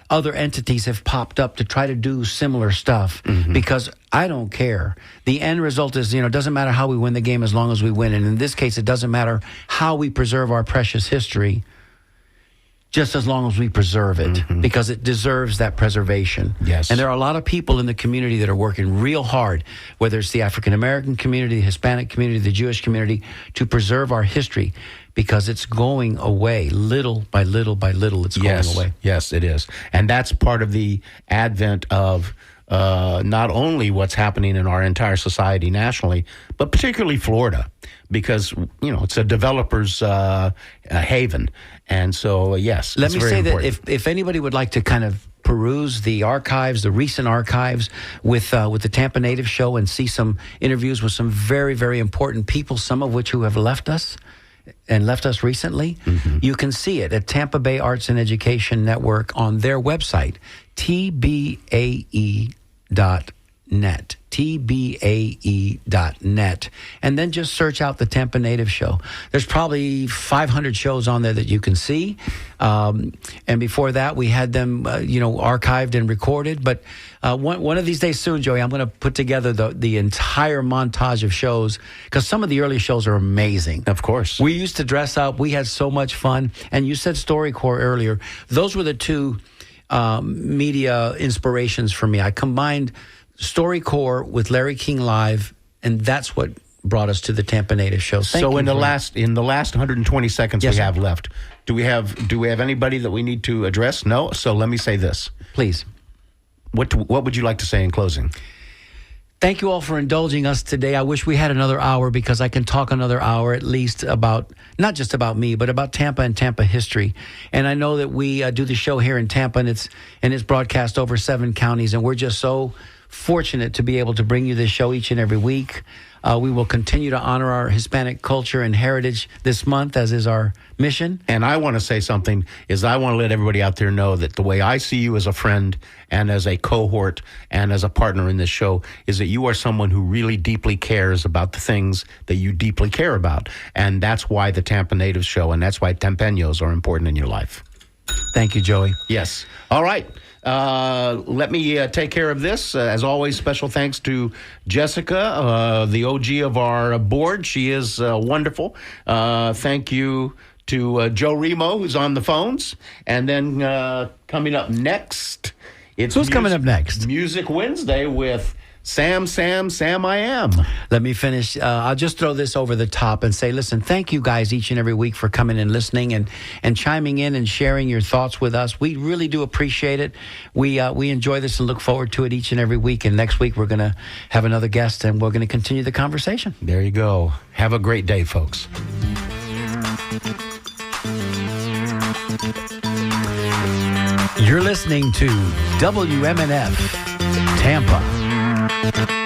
other entities have popped up to try to do similar stuff, because I don't care. The end result is, it doesn't matter how we win the game as long as we win. And in this case, it doesn't matter how we preserve our precious history, just as long as we preserve it, because it deserves that preservation. Yes. And there are a lot of people in the community that are working real hard, whether it's the African-American community, the Hispanic community, the Jewish community, to preserve our history, because it's going away little by little by little. It's going away. Yes, it is. And that's part of the advent of not only what's happening in our entire society nationally, but particularly Florida, because, it's a developer's haven. And so, yes, Let it's me very say important. that if anybody would like to kind of peruse the archives, the recent archives with the Tampa Native Show, and see some interviews with some very, very important people, some of which who have left us recently, you can see it at Tampa Bay Arts and Education Network on their website, tbae.net. tbae.net, and then just search out the Tampa Native Show. There's probably 500 shows on there that you can see, and before that we had them archived and recorded, but one of these days soon, Joey, I'm going to put together the entire montage of shows, because some of the early shows are amazing. Of course. We used to dress up. We had so much fun. And you said StoryCorps earlier. Those were the two media inspirations for me. I combined StoryCorps with Larry King Live, and that's what brought us to the Tampa Native Show. So in the last 120 seconds Yes, we sir. have left, do we have anybody that we need to address? No. So let me say this. Please. What would you like to say in closing? Thank you all for indulging us today. I wish we had another hour, because I can talk another hour at least about, not just about me, but about Tampa and Tampa history. And I know that we do the show here in Tampa, and it's broadcast over 7 counties, and we're just so fortunate to be able to bring you this show each and every week. We will continue to honor our Hispanic culture and heritage this month, as is our mission. And I want to say something, is I want to let everybody out there know that the way I see you as a friend and as a cohort and as a partner in this show is that you are someone who really deeply cares about the things that you deeply care about. And that's why the Tampa Natives Show, and that's why Tempeños are important in your life. Thank you, Joey. Yes. All right. Let me take care of this. As always, special thanks to Jessica, the OG of our board. She is wonderful. Thank you to Joe Remo, who's on the phones. And then coming up next, it's Who's coming up next? Music Wednesday with Sam I Am. Let me finish. I'll just throw this over the top and say, listen, thank you guys each and every week for coming and listening and chiming in and sharing your thoughts with us. We really do appreciate it. We enjoy this and look forward to it each and every week. And next week, we're going to have another guest and we're going to continue the conversation. There you go. Have a great day, folks. You're listening to WMNF Tampa.